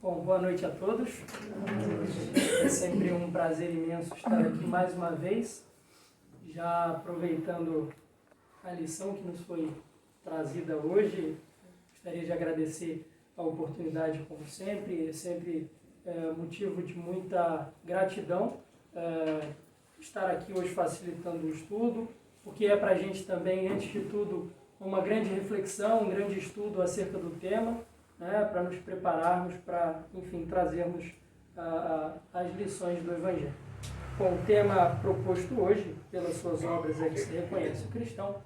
Bom, boa noite a todos. É sempre um prazer imenso estar aqui mais uma vez, já aproveitando a lição que nos foi trazida hoje. Gostaria de agradecer a oportunidade, como sempre. É sempre motivo de muita gratidão estar aqui hoje facilitando o estudo, porque é para a gente também, antes de tudo, uma grande reflexão, um grande estudo acerca do tema, para nos prepararmos para, enfim, trazermos as lições do Evangelho. Bom, o tema proposto hoje, pelas suas obras é que se reconhece o cristão,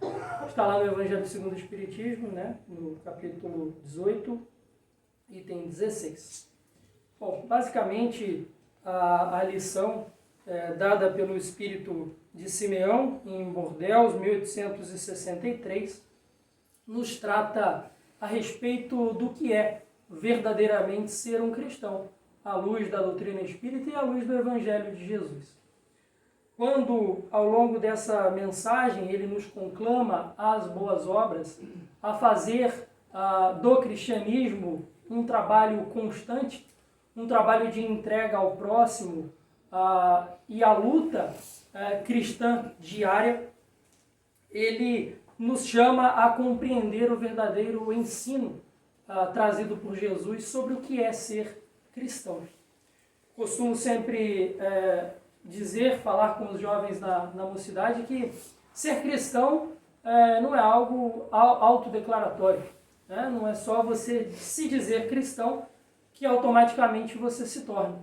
está lá no Evangelho segundo o Espiritismo, no capítulo 18, item 16. Bom, basicamente, a lição dada pelo espírito de Simeão, em Bordeaux, 1863, nos trata a respeito do que é verdadeiramente ser um cristão, à luz da doutrina espírita e à luz do Evangelho de Jesus. Quando, ao longo dessa mensagem, ele nos conclama às boas obras, a fazer do cristianismo um trabalho constante, um trabalho de entrega ao próximo e a luta cristã diária, ele nos chama a compreender o verdadeiro ensino trazido por Jesus sobre o que é ser cristão. Costumo sempre falar com os jovens na mocidade que ser cristão não é algo autodeclaratório, não é só você se dizer cristão que automaticamente você se torna.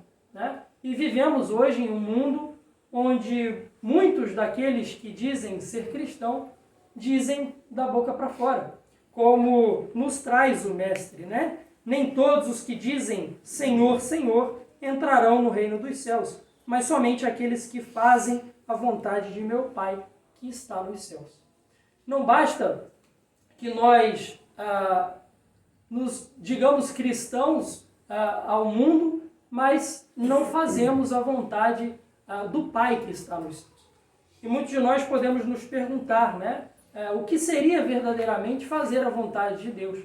E vivemos hoje em um mundo onde muitos daqueles que dizem ser cristão dizem da boca para fora, como nos traz o Mestre, Nem todos os que dizem Senhor, Senhor entrarão no reino dos céus, mas somente aqueles que fazem a vontade de meu Pai que está nos céus. Não basta que nós nos digamos cristãos ao mundo, mas não fazemos a vontade do Pai que está nos céus. E muitos de nós podemos nos perguntar, o que seria verdadeiramente fazer a vontade de Deus?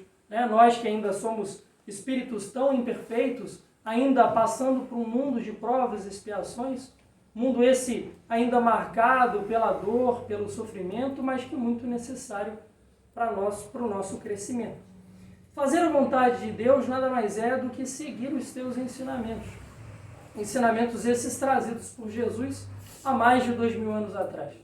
Nós que ainda somos espíritos tão imperfeitos, ainda passando por um mundo de provas e expiações, mundo esse ainda marcado pela dor, pelo sofrimento, mas que é muito necessário para o nosso crescimento. Fazer a vontade de Deus nada mais é do que seguir os seus ensinamentos. Ensinamentos esses trazidos por Jesus há mais de 2000 anos atrás.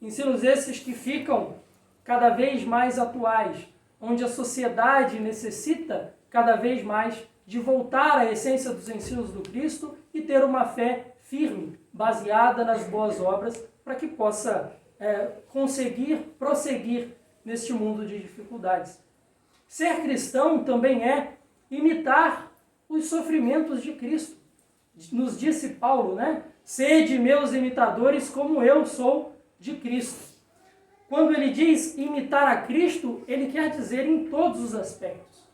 Ensinos esses que ficam cada vez mais atuais, onde a sociedade necessita cada vez mais de voltar à essência dos ensinos do Cristo e ter uma fé firme, baseada nas boas obras, para que possa conseguir prosseguir neste mundo de dificuldades. Ser cristão também é imitar os sofrimentos de Cristo. Nos disse Paulo, Sede meus imitadores como eu sou de Cristo. Quando ele diz imitar a Cristo, ele quer dizer em todos os aspectos.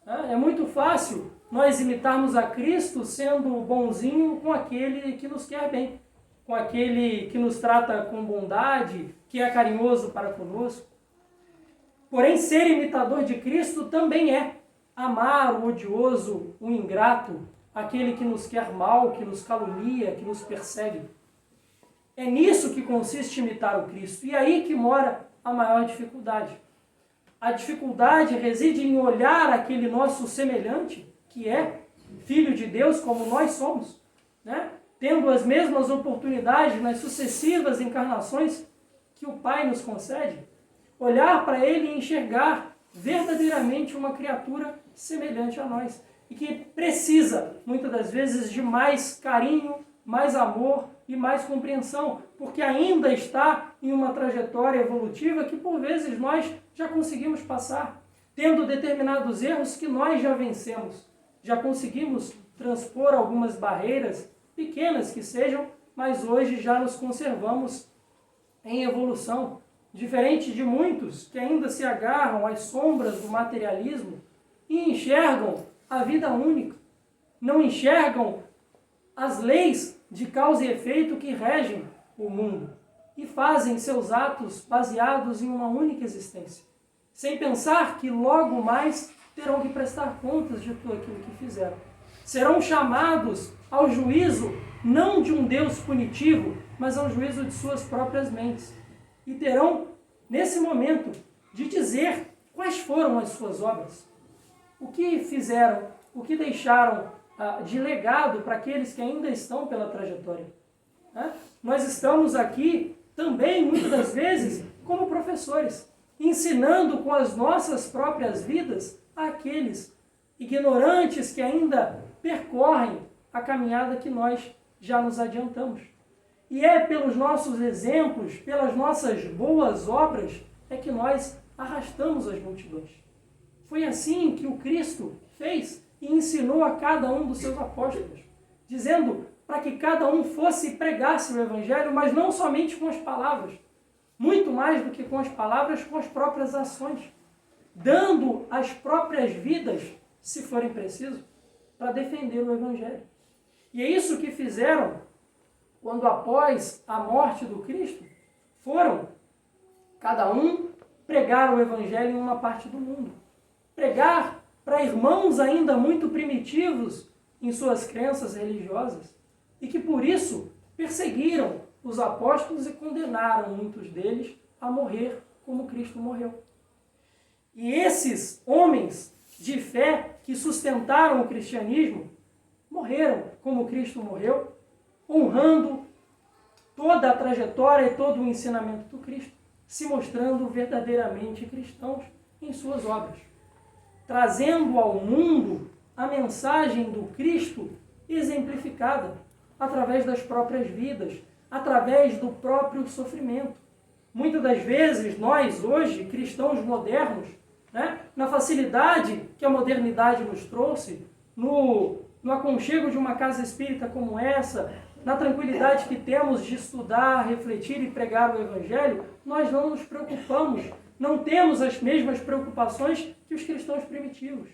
É muito fácil nós imitarmos a Cristo sendo bonzinho com aquele que nos quer bem, com aquele que nos trata com bondade, que é carinhoso para conosco. Porém, ser imitador de Cristo também é amar o odioso, o ingrato, aquele que nos quer mal, que nos calunia, que nos persegue. É nisso que consiste imitar o Cristo. E aí que mora a maior dificuldade. A dificuldade reside em olhar aquele nosso semelhante, que é filho de Deus como nós somos, Tendo as mesmas oportunidades nas sucessivas encarnações que o Pai nos concede. Olhar para ele e enxergar verdadeiramente uma criatura semelhante a nós. E que precisa, muitas das vezes, de mais carinho, mais amor e mais compreensão, porque ainda está em uma trajetória evolutiva que, por vezes, nós já conseguimos passar, tendo determinados erros que nós já vencemos. Já conseguimos transpor algumas barreiras, pequenas que sejam, mas hoje já nos conservamos em evolução. Diferente de muitos que ainda se agarram às sombras do materialismo e enxergam a vida única, não enxergam as leis de causa e efeito que regem o mundo e fazem seus atos baseados em uma única existência, sem pensar que logo mais terão que prestar contas de tudo aquilo que fizeram. serão chamados ao juízo não de um Deus punitivo, mas ao juízo de suas próprias mentes. E terão, nesse momento, de dizer quais foram as suas obras. O que fizeram, o que deixaram de legado para aqueles que ainda estão pela trajetória. Nós estamos aqui também, muitas das vezes, como professores, ensinando com as nossas próprias vidas àqueles ignorantes que ainda percorrem a caminhada que nós já nos adiantamos. E é pelos nossos exemplos, pelas nossas boas obras, é que nós arrastamos as multidões. Foi assim que o Cristo fez e ensinou a cada um dos seus apóstolos, dizendo para que cada um fosse e pregasse o Evangelho, mas não somente com as palavras, muito mais do que com as palavras, com as próprias ações, dando as próprias vidas, se forem preciso, para defender o Evangelho. E é isso que fizeram quando, após a morte do Cristo, foram, cada um, pregar o Evangelho em uma parte do mundo. Pregar para irmãos ainda muito primitivos em suas crenças religiosas e que, por isso, perseguiram os apóstolos e condenaram muitos deles a morrer como Cristo morreu. E esses homens de fé que sustentaram o cristianismo morreram como Cristo morreu, honrando toda a trajetória e todo o ensinamento do Cristo, se mostrando verdadeiramente cristãos em suas obras, trazendo ao mundo a mensagem do Cristo exemplificada através das próprias vidas, através do próprio sofrimento. Muitas das vezes, nós hoje, cristãos modernos, na facilidade que a modernidade nos trouxe, no aconchego de uma casa espírita como essa, na tranquilidade que temos de estudar, refletir e pregar o Evangelho, nós não nos preocupamos, não temos as mesmas preocupações que os cristãos primitivos,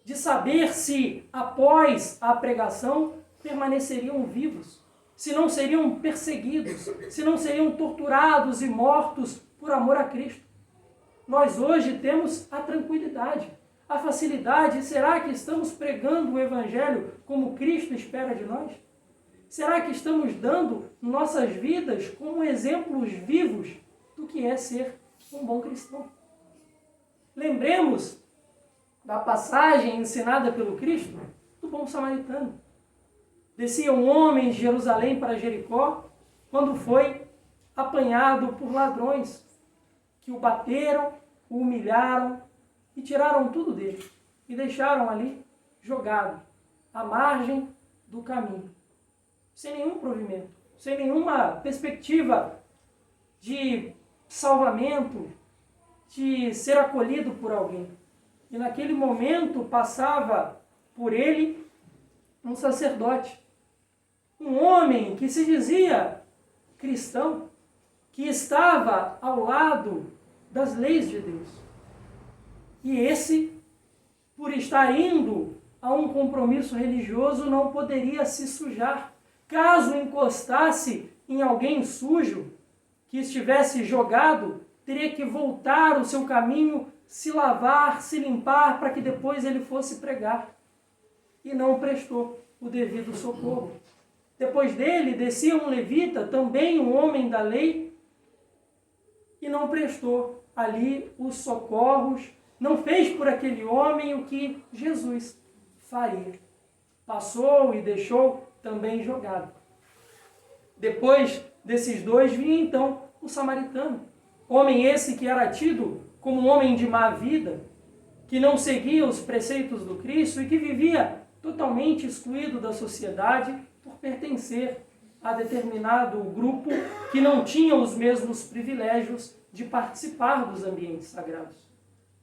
de saber se, após a pregação, permaneceriam vivos, se não seriam perseguidos, se não seriam torturados e mortos por amor a Cristo. Nós hoje temos a tranquilidade, a facilidade. Será que estamos pregando o Evangelho como Cristo espera de nós? Será que estamos dando nossas vidas como exemplos vivos do que é ser um bom cristão? Lembremos da passagem ensinada pelo Cristo do bom samaritano. Descia um homem de Jerusalém para Jericó quando foi apanhado por ladrões que o bateram, o humilharam e tiraram tudo dele e deixaram ali jogado à margem do caminho, sem nenhum provimento, sem nenhuma perspectiva de salvamento, de ser acolhido por alguém. E naquele momento passava por ele um sacerdote, um homem que se dizia cristão, que estava ao lado das leis de Deus. E esse, por estar indo a um compromisso religioso, não poderia se sujar. Caso encostasse em alguém sujo, que estivesse jogado, teria que voltar o seu caminho, se lavar, se limpar, para que depois ele fosse pregar. E não prestou o devido socorro. Depois dele, descia um levita, também um homem da lei, e não prestou ali os socorros, não fez por aquele homem o que Jesus faria. Passou e deixou também jogado. Depois desses dois vinha então o samaritano. Homem esse que era tido como um homem de má vida, que não seguia os preceitos do Cristo e que vivia totalmente excluído da sociedade por pertencer a determinado grupo que não tinha os mesmos privilégios de participar dos ambientes sagrados.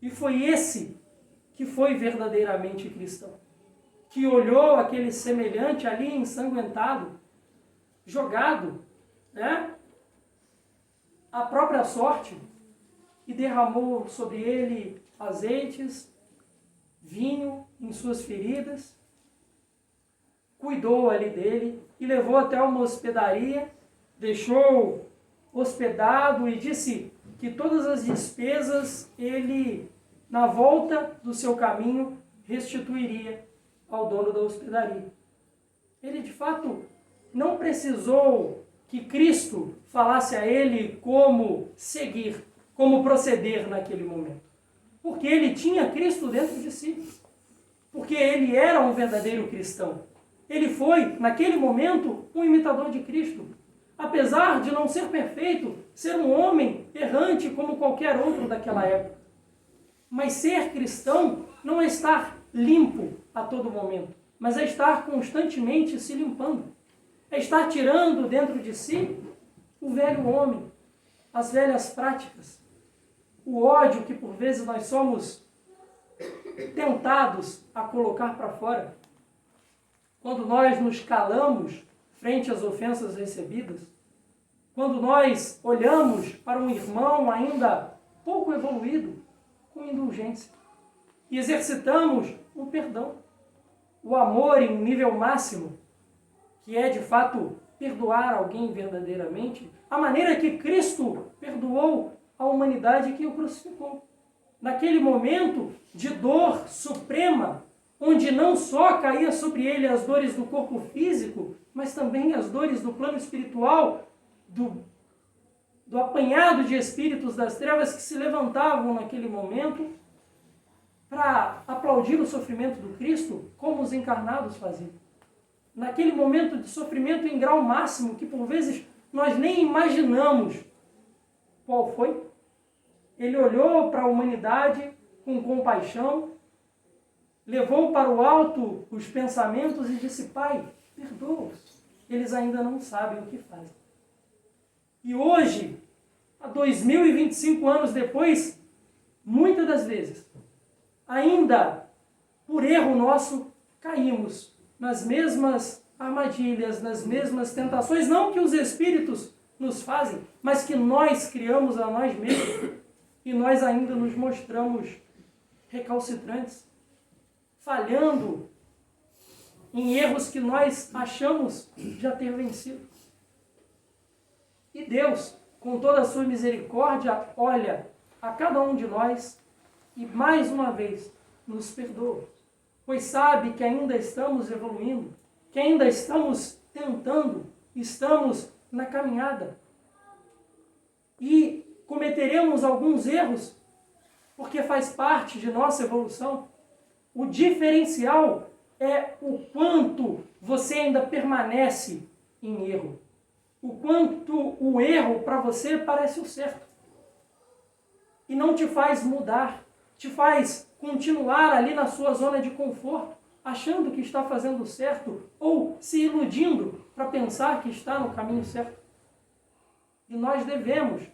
E foi esse que foi verdadeiramente cristão, que olhou aquele semelhante ali ensanguentado, jogado, à própria sorte, e derramou sobre ele azeites, vinho em suas feridas, cuidou ali dele e levou até uma hospedaria, deixou hospedado e disse que todas as despesas ele, na volta do seu caminho, restituiria ao dono da hospedaria. Ele, de fato, não precisou que Cristo falasse a ele como seguir, como proceder naquele momento. Porque ele tinha Cristo dentro de si. Porque ele era um verdadeiro cristão. Ele foi, naquele momento, um imitador de Cristo. Apesar de não ser perfeito, ser um homem errante como qualquer outro daquela época. Mas ser cristão não é estar limpo a todo momento, mas é estar constantemente se limpando. É estar tirando dentro de si o velho homem, as velhas práticas, o ódio que por vezes nós somos tentados a colocar para fora. Quando nós nos calamos frente às ofensas recebidas, quando nós olhamos para um irmão ainda pouco evoluído, com indulgência, e exercitamos o perdão, o amor em nível máximo, que é de fato perdoar alguém verdadeiramente, a maneira que Cristo perdoou a humanidade que o crucificou. Naquele momento de dor suprema, onde não só caía sobre ele as dores do corpo físico, mas também as dores do plano espiritual, do apanhado de espíritos das trevas que se levantavam naquele momento para aplaudir o sofrimento do Cristo, como os encarnados faziam. Naquele momento de sofrimento em grau máximo, que por vezes nós nem imaginamos qual foi, ele olhou para a humanidade com compaixão, levou para o alto os pensamentos e disse: Pai, perdoa-os, eles ainda não sabem o que fazem. E hoje, há 2025 anos depois, muitas das vezes, ainda por erro nosso, caímos nas mesmas armadilhas, nas mesmas tentações, não que os espíritos nos fazem, mas que nós criamos a nós mesmos. E nós ainda nos mostramos recalcitrantes, falhando em erros que nós achamos já ter vencido. E Deus, com toda a sua misericórdia, olha a cada um de nós e mais uma vez nos perdoa, pois sabe que ainda estamos evoluindo, que ainda estamos tentando, estamos na caminhada. E cometeremos alguns erros, porque faz parte de nossa evolução. O diferencial é o quanto você ainda permanece em erro. O quanto o erro para você parece o certo. E não te faz mudar, te faz continuar ali na sua zona de conforto, achando que está fazendo certo ou se iludindo para pensar que está no caminho certo. E nós devemos,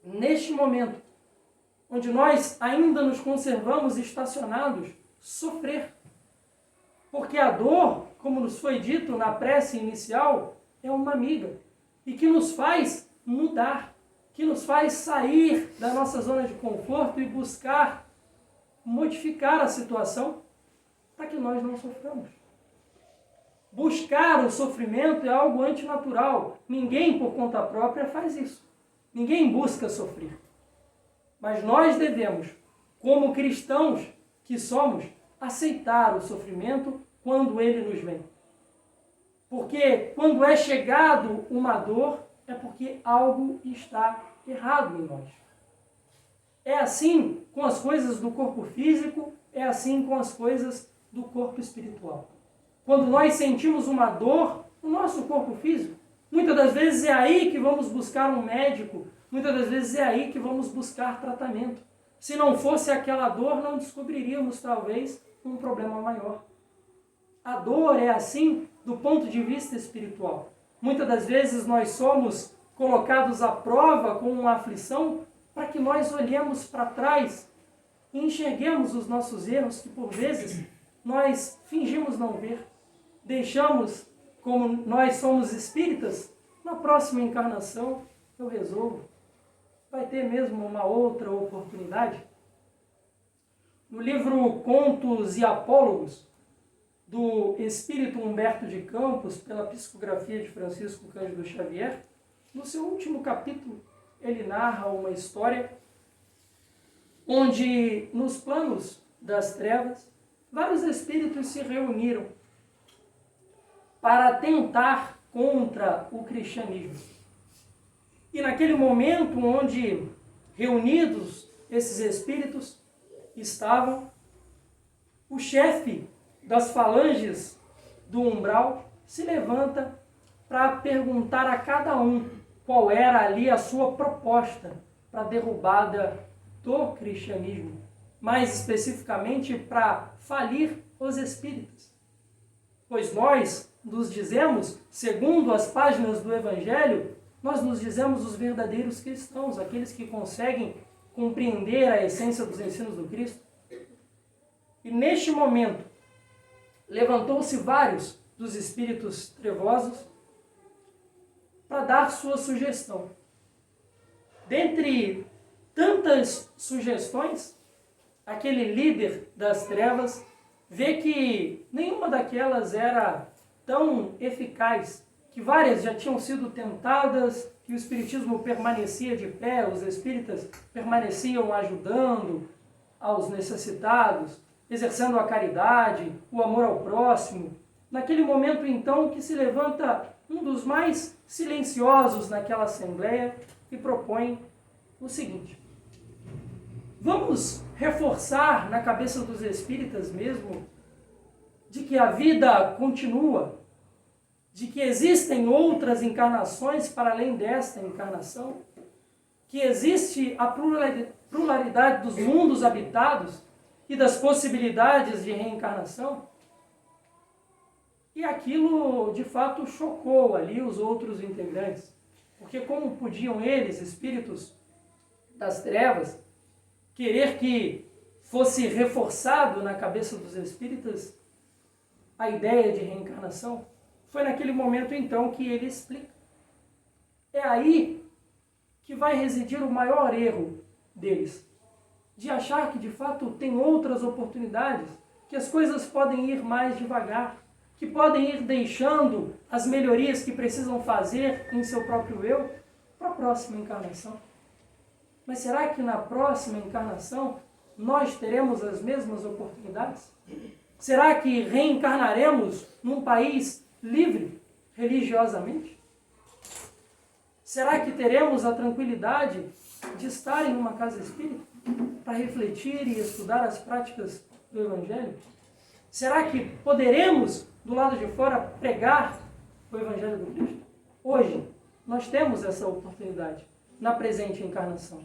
neste momento, onde nós ainda nos conservamos estacionados, sofrer. Porque a dor, como nos foi dito na prece inicial, é uma amiga e que nos faz mudar, que nos faz sair da nossa zona de conforto e buscar modificar a situação para que nós não soframos. Buscar o sofrimento é algo antinatural. Ninguém por conta própria faz isso. Ninguém busca sofrer. Mas nós devemos, como cristãos que somos, aceitar o sofrimento quando ele nos vem. Porque quando é chegado uma dor, é porque algo está errado em nós. É assim com as coisas do corpo físico, é assim com as coisas do corpo espiritual. Quando nós sentimos uma dor no nosso corpo físico, muitas das vezes é aí que vamos buscar um médico, muitas das vezes é aí que vamos buscar tratamento. Se não fosse aquela dor, não descobriríamos talvez um problema maior. A dor é assim do ponto de vista espiritual. Muitas das vezes nós somos colocados à prova com uma aflição para que nós olhemos para trás e enxerguemos os nossos erros que por vezes nós fingimos não ver. Deixamos, como nós somos espíritas, na próxima encarnação eu resolvo. Vai ter mesmo uma outra oportunidade. No livro Contos e Apólogos, do Espírito Humberto de Campos, pela psicografia de Francisco Cândido Xavier, no seu último capítulo, ele narra uma história onde, nos planos das trevas, vários espíritos se reuniram para tentar contra o cristianismo. E naquele momento onde reunidos esses espíritos estavam, o chefe das falanges do umbral se levanta para perguntar a cada um qual era ali a sua proposta para a derrubada do cristianismo, mais especificamente para falir os espíritas. Pois nós nos dizemos, segundo as páginas do Evangelho, nós nos dizemos os verdadeiros cristãos, aqueles que conseguem compreender a essência dos ensinos do Cristo. E neste momento, levantou-se vários dos espíritos trevosos para dar sua sugestão. Dentre tantas sugestões, aquele líder das trevas vê que nenhuma daquelas era tão eficaz, que várias já tinham sido tentadas, que o espiritismo permanecia de pé, os espíritas permaneciam ajudando aos necessitados, exercendo a caridade, o amor ao próximo. Naquele momento, então, que se levanta um dos mais silenciosos naquela assembleia e propõe o seguinte: vamos reforçar na cabeça dos espíritas mesmo de que a vida continua, de que existem outras encarnações para além desta encarnação, que existe a pluralidade dos mundos habitados e das possibilidades de reencarnação. E aquilo, de fato, chocou ali os outros integrantes, porque como podiam eles, espíritos das trevas, querer que fosse reforçado na cabeça dos espíritas a ideia de reencarnação? Foi naquele momento, então, que ele explica. É aí que vai residir o maior erro deles, de achar que, de fato, tem outras oportunidades, que as coisas podem ir mais devagar, que podem ir deixando as melhorias que precisam fazer em seu próprio eu para a próxima encarnação. Mas será que na próxima encarnação nós teremos as mesmas oportunidades? Será que reencarnaremos num país livre religiosamente? Será que teremos a tranquilidade de estar em uma casa espírita para refletir e estudar as práticas do Evangelho? Será que poderemos, do lado de fora, pregar o Evangelho do Cristo? Hoje, nós temos essa oportunidade na presente encarnação.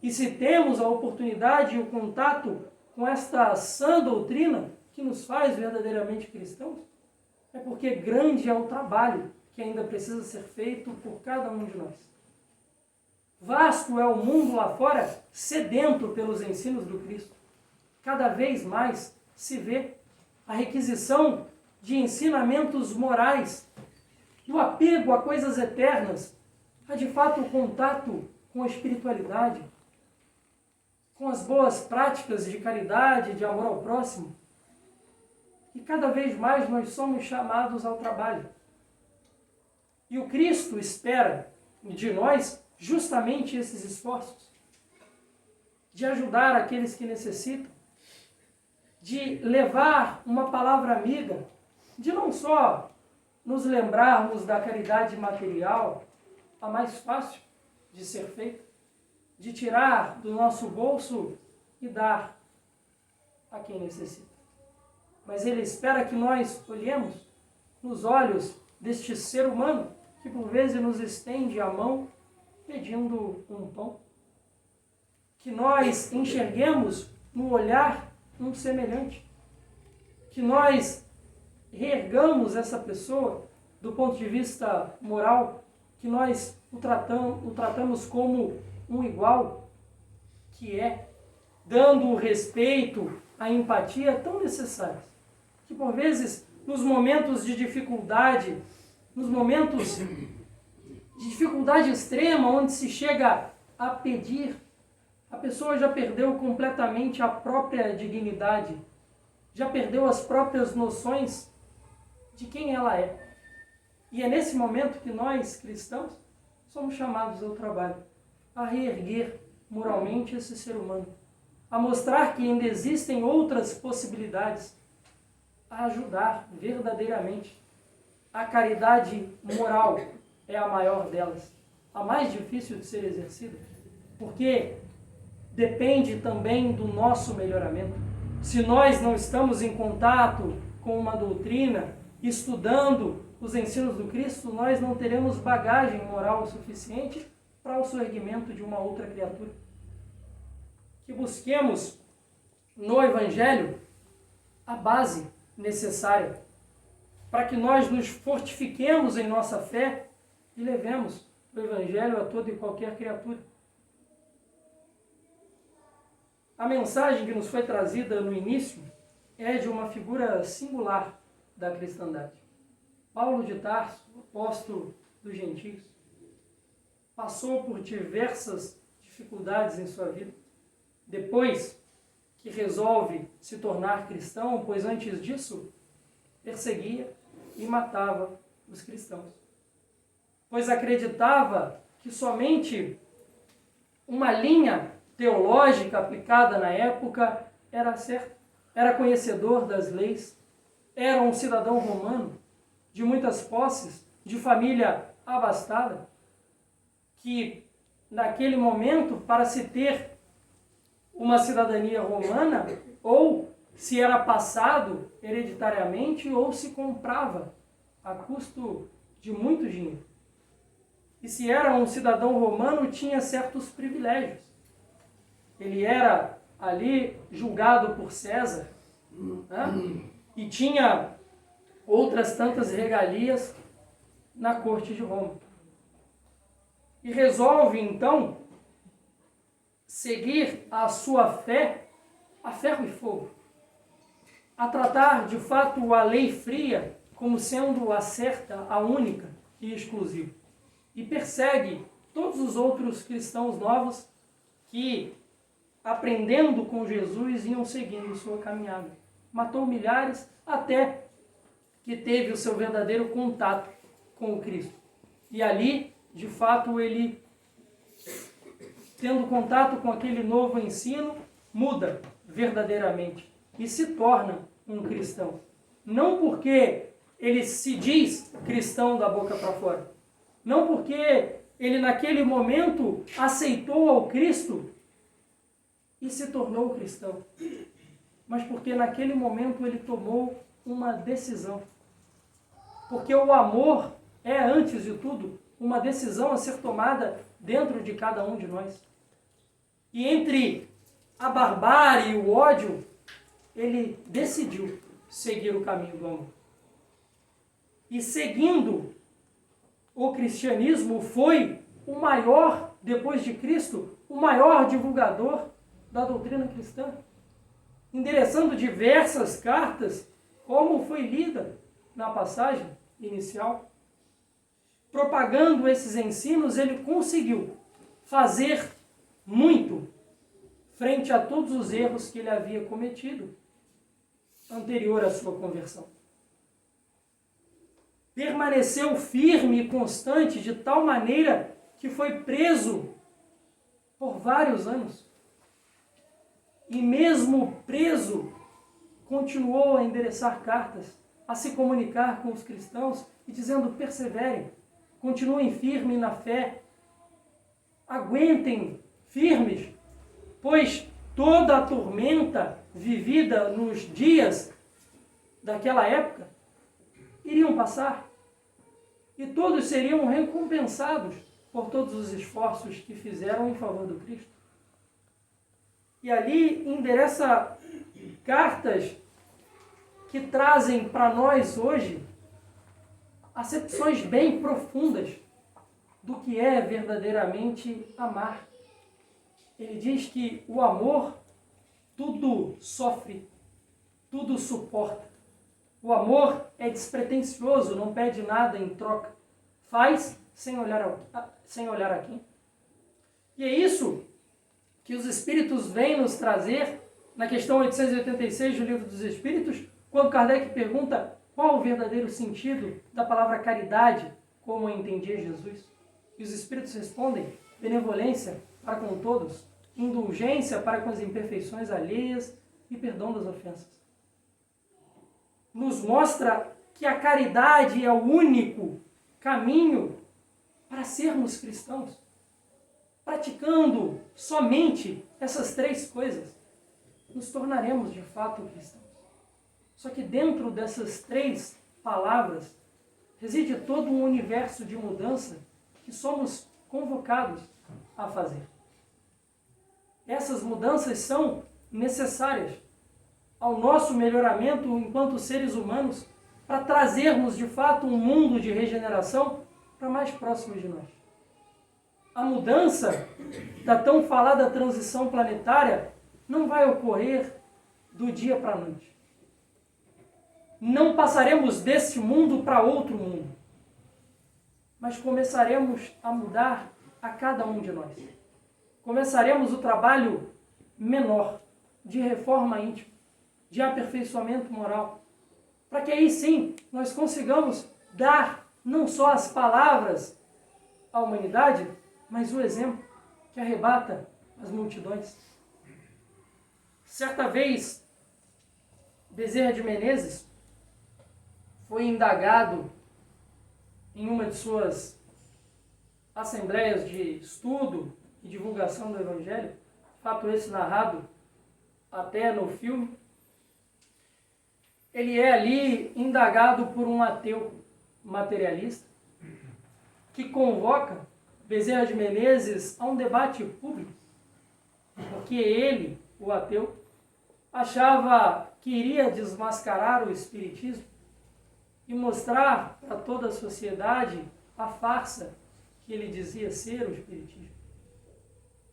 E se temos a oportunidade e o contato com esta sã doutrina que nos faz verdadeiramente cristãos, é porque grande é o trabalho que ainda precisa ser feito por cada um de nós. Vasto é o mundo lá fora, sedento pelos ensinos do Cristo. Cada vez mais se vê a requisição de ensinamentos morais, do apego a coisas eternas, a de fato o contato com a espiritualidade, com as boas práticas de caridade, de amor ao próximo. E cada vez mais nós somos chamados ao trabalho. E o Cristo espera de nós justamente esses esforços, de ajudar aqueles que necessitam, de levar uma palavra amiga, de não só nos lembrarmos da caridade material, a mais fácil de ser feita, de tirar do nosso bolso e dar a quem necessita. Mas ele espera que nós olhemos nos olhos deste ser humano que por vezes nos estende a mão pedindo um pão. Que nós enxerguemos no olhar um semelhante. Que nós reergamos essa pessoa do ponto de vista moral, que nós o tratamos como um igual, que é, dando o respeito, a empatia tão necessários, que por vezes, nos momentos de dificuldade, nos momentos de dificuldade extrema, onde se chega a pedir, a pessoa já perdeu completamente a própria dignidade, já perdeu as próprias noções de quem ela é. E é nesse momento que nós, cristãos, somos chamados ao trabalho, a reerguer moralmente esse ser humano, a mostrar que ainda existem outras possibilidades, a ajudar verdadeiramente. A caridade moral é a maior delas, a mais difícil de ser exercida, porque depende também do nosso melhoramento. Se nós não estamos em contato com uma doutrina, estudando os ensinos do Cristo, nós não teremos bagagem moral suficiente para o surgimento de uma outra criatura. Que busquemos no Evangelho a base necessária para que nós nos fortifiquemos em nossa fé e levemos o Evangelho a toda e qualquer criatura. A mensagem que nos foi trazida no início é de uma figura singular da cristandade. Paulo de Tarso, apóstolo dos gentios, passou por diversas dificuldades em sua vida. Depois que resolve se tornar cristão, pois antes disso perseguia e matava os cristãos. Pois acreditava que somente uma linha teológica aplicada na época era certa. Era conhecedor das leis, era um cidadão romano, de muitas posses, de família abastada, que naquele momento, para se ter uma cidadania romana, ou se era passado hereditariamente, ou se comprava a custo de muito dinheiro. E se era um cidadão romano, tinha certos privilégios. Ele era ali julgado por César, né? E tinha outras tantas regalias na corte de Roma. E resolve, então, seguir a sua fé a ferro e fogo, a tratar, de fato, a lei fria como sendo a certa, a única e exclusiva. E persegue todos os outros cristãos novos que, aprendendo com Jesus, iam seguindo sua caminhada. Matou milhares até que teve o seu verdadeiro contato com o Cristo. E ali, de fato, ele, tendo contato com aquele novo ensino, muda verdadeiramente e se torna um cristão. Não porque ele se diz cristão da boca para fora, não porque ele naquele momento aceitou ao Cristo e se tornou cristão, mas porque naquele momento ele tomou uma decisão. Porque o amor é, antes de tudo, uma decisão a ser tomada dentro de cada um de nós. E entre a barbárie e o ódio, ele decidiu seguir o caminho do amor. E seguindo o cristianismo, foi o maior, depois de Cristo, o maior divulgador da doutrina cristã, endereçando diversas cartas, como foi lida na passagem inicial. Propagando esses ensinos, ele conseguiu fazer muito frente a todos os erros que ele havia cometido anterior à sua conversão. Permaneceu firme e constante de tal maneira que foi preso por vários anos. E mesmo preso, continuou a endereçar cartas, a se comunicar com os cristãos e dizendo: perseverem, continuem firmes na fé, aguentem firmes, pois toda a tormenta vivida nos dias daquela época iriam passar e todos seriam recompensados por todos os esforços que fizeram em favor do Cristo. E ali endereça cartas que trazem para nós hoje acepções bem profundas do que é verdadeiramente amar. Ele diz que o amor tudo sofre, tudo suporta. O amor é despretensioso, não pede nada em troca. Faz sem olhar a quem. E é isso que os Espíritos vêm nos trazer na questão 886 do Livro dos Espíritos, quando Kardec pergunta qual o verdadeiro sentido da palavra caridade, como entendia Jesus. E os Espíritos respondem: benevolência para com todos, indulgência para com as imperfeições alheias e perdão das ofensas. nos mostra que a caridade é o único caminho para sermos cristãos. Praticando somente essas três coisas, nos tornaremos de fato cristãos. Só que dentro dessas três palavras reside todo um universo de mudança que somos convocados a fazer. Essas mudanças são necessárias ao nosso melhoramento enquanto seres humanos para trazermos de fato um mundo de regeneração para mais próximo de nós. A mudança da tão falada transição planetária não vai ocorrer do dia para a noite. Não passaremos deste mundo para outro mundo, mas começaremos a mudar a cada um de nós. Começaremos o trabalho menor de reforma íntima, de aperfeiçoamento moral, para que aí sim nós consigamos dar não só as palavras à humanidade, mas o exemplo que arrebata as multidões. Certa vez, Bezerra de Menezes foi indagado em uma de suas assembleias de estudo e divulgação do Evangelho, fato esse narrado até no filme. Ele é ali indagado por um ateu materialista que convoca Bezerra de Menezes a um debate público, porque ele, o ateu, achava que iria desmascarar o espiritismo e mostrar para toda a sociedade a farsa que ele dizia ser o espiritismo.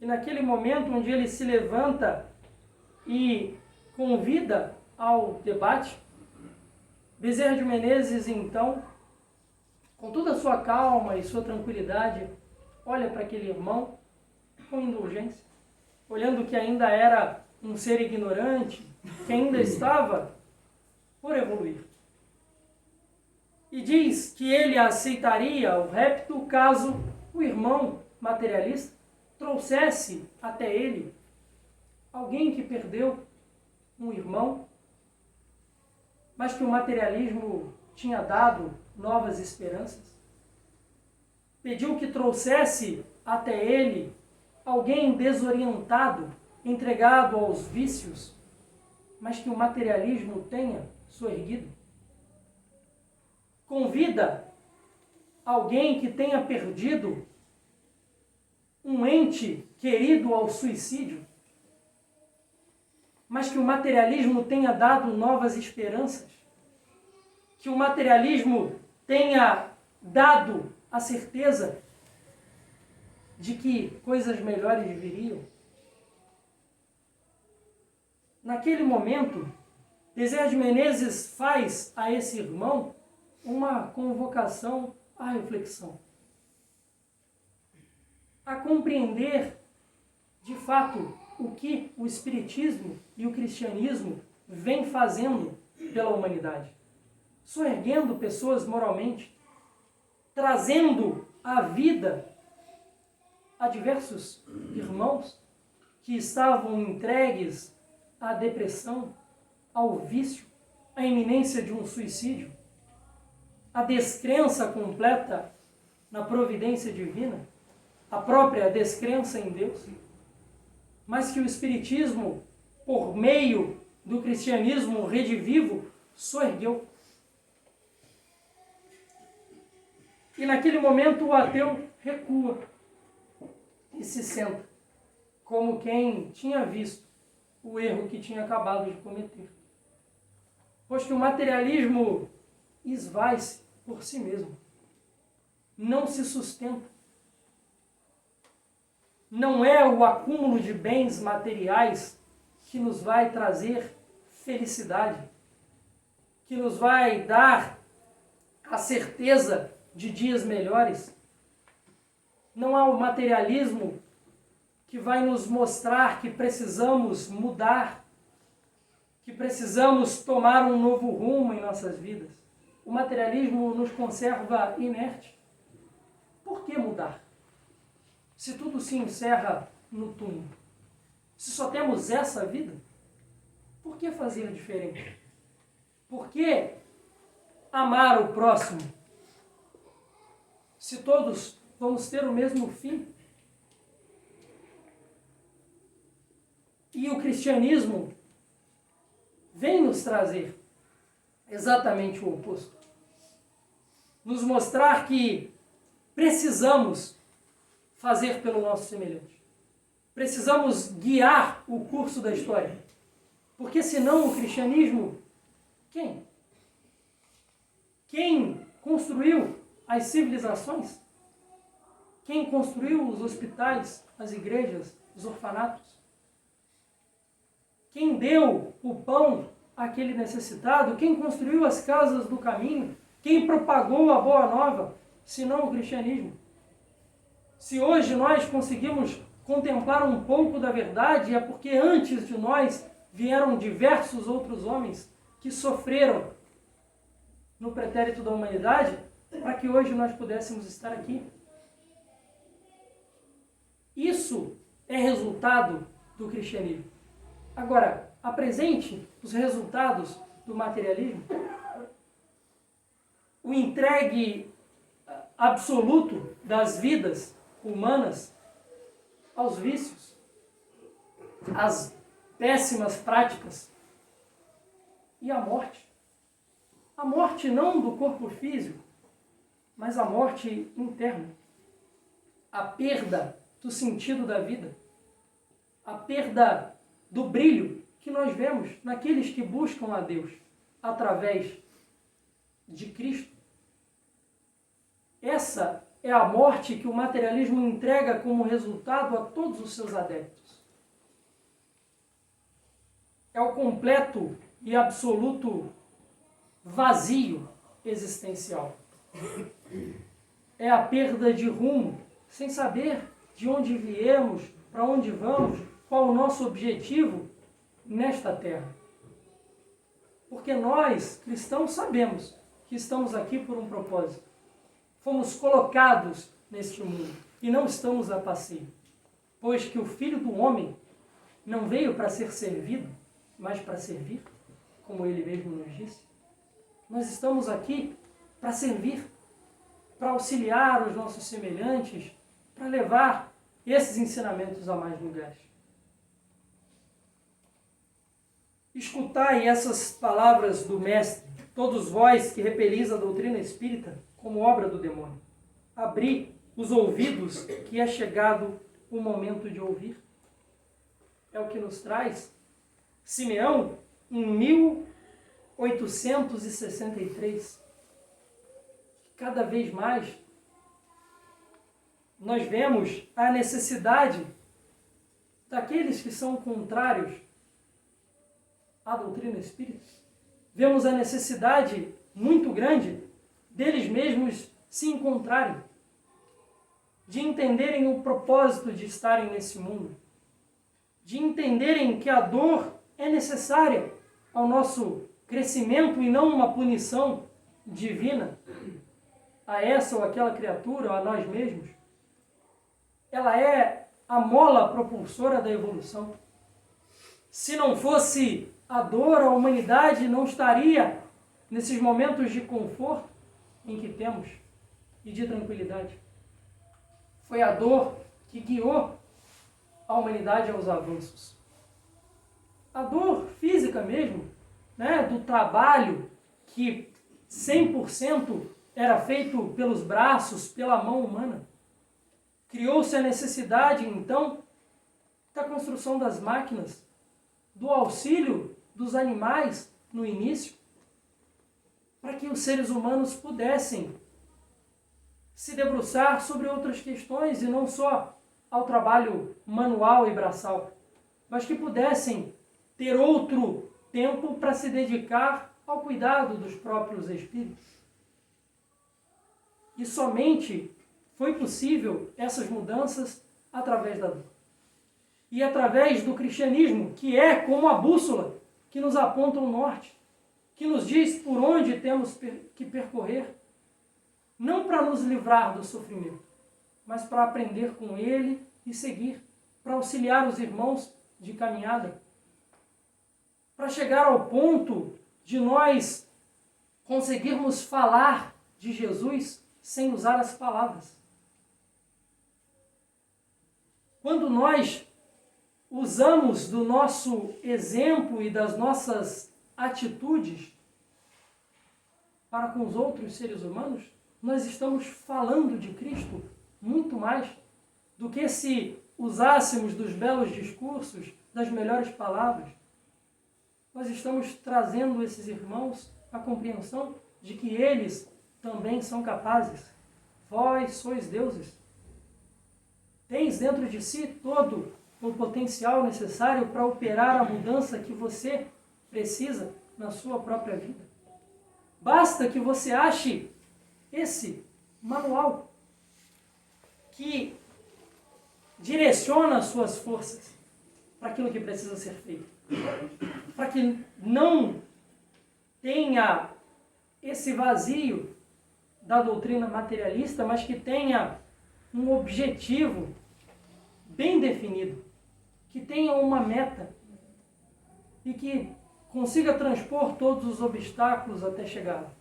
E naquele momento onde ele se levanta e convida ao debate, Bezerra de Menezes, então, com toda a sua calma e sua tranquilidade, olha para aquele irmão com indulgência, olhando que ainda era um ser ignorante, que ainda estava por evoluir. E diz que ele aceitaria o repto caso o irmão materialista trouxesse até ele alguém que perdeu um irmão, mas que o materialismo tinha dado novas esperanças. Pediu que trouxesse até ele alguém desorientado, entregado aos vícios, mas que o materialismo tenha soerguido. Convida alguém que tenha perdido um ente querido ao suicídio, mas que o materialismo tenha dado novas esperanças, que o materialismo tenha dado a certeza de que coisas melhores viriam. Naquele momento, Bezerra de Menezes faz a esse irmão uma convocação à reflexão, a compreender de fato o que o espiritismo e o cristianismo vêm fazendo pela humanidade, soerguendo pessoas moralmente, trazendo à vida a diversos irmãos que estavam entregues à depressão, ao vício, à iminência de um suicídio, à descrença completa na providência divina, a própria descrença em Deus, mas que o espiritismo, por meio do cristianismo redivivo, soergueu. E naquele momento o ateu recua e se senta, como quem tinha visto o erro que tinha acabado de cometer. Pois que o materialismo esvai-se por si mesmo, não se sustenta. Não é o acúmulo de bens materiais que nos vai trazer felicidade, que nos vai dar a certeza de dias melhores. Não há o materialismo que vai nos mostrar que precisamos mudar, que precisamos tomar um novo rumo em nossas vidas. O materialismo nos conserva inerte. Por que mudar? Se tudo se encerra no túmulo, se só temos essa vida, por que fazer diferente? Por que amar o próximo se todos vamos ter o mesmo fim? E o cristianismo vem nos trazer exatamente o oposto. Nos mostrar que precisamos fazer pelo nosso semelhante. Precisamos guiar o curso da história. Porque senão o cristianismo, quem? Quem construiu as civilizações? Quem construiu os hospitais, as igrejas, os orfanatos? Quem deu o pão àquele necessitado? Quem construiu as casas do caminho? Quem propagou a boa nova, senão o cristianismo? Se hoje nós conseguimos contemplar um pouco da verdade, é porque antes de nós vieram diversos outros homens que sofreram no pretérito da humanidade para que hoje nós pudéssemos estar aqui. Isso é resultado do cristianismo. Agora, apresente os resultados do materialismo. O entregue absoluto das vidas humanas aos vícios, às péssimas práticas e à morte. A morte não do corpo físico, mas a morte interna. A perda do sentido da vida. A perda do brilho que nós vemos naqueles que buscam a Deus através de Cristo. Essa é a morte que o materialismo entrega como resultado a todos os seus adeptos. É o completo e absoluto vazio existencial. É a perda de rumo, sem saber de onde viemos, para onde vamos, qual o nosso objetivo nesta terra. Porque nós, cristãos, sabemos que estamos aqui por um propósito. Fomos colocados neste mundo e não estamos a passeio. Pois que o Filho do Homem não veio para ser servido, mas para servir, como ele mesmo nos disse. Nós estamos aqui para servir, para auxiliar os nossos semelhantes, para levar esses ensinamentos a mais lugares. Escutai essas palavras do Mestre, todos vós que repelis a doutrina espírita como obra do demônio. Abri os ouvidos, que é chegado o momento de ouvir. É o que nos traz Simeão em 1863. Cada vez mais nós vemos a necessidade daqueles que são contrários à doutrina espírita. Vemos a necessidade muito grande deles mesmos se encontrarem, de entenderem o propósito de estarem nesse mundo, de entenderem que a dor é necessária ao nosso crescimento e não uma punição divina a essa ou aquela criatura, ou a nós mesmos. Ela é a mola propulsora da evolução. Se não fosse a dor, a humanidade não estaria nesses momentos de conforto em que temos e de tranquilidade. Foi a dor que guiou a humanidade aos avanços. A dor física mesmo, né, do trabalho que 100% era feito pelos braços, pela mão humana. Criou-se a necessidade, então, da construção das máquinas, do auxílio dos animais no início, para que os seres humanos pudessem se debruçar sobre outras questões e não só ao trabalho manual e braçal, mas que pudessem ter outro tempo para se dedicar ao cuidado dos próprios espíritos. E somente foi possível essas mudanças através da dor. E através do cristianismo, que é como a bússola que nos aponta o norte, que nos diz por onde temos que percorrer, não para nos livrar do sofrimento, mas para aprender com ele e seguir, para auxiliar os irmãos de caminhada, para chegar ao ponto de nós conseguirmos falar de Jesus sem usar as palavras. Quando nós usamos do nosso exemplo e das nossas atitudes para com os outros seres humanos, nós estamos falando de Cristo muito mais do que se usássemos dos belos discursos, das melhores palavras. Nós estamos trazendo esses irmãos à compreensão de que eles também são capazes. Vós sois deuses. Tens dentro de si todo o potencial necessário para operar a mudança que você precisa na sua própria vida. Basta que você ache esse manual que direciona as suas forças para aquilo que precisa ser feito. Para que não tenha esse vazio da doutrina materialista, mas que tenha um objetivo bem definido, que tenha uma meta e que consiga transpor todos os obstáculos até chegar lá.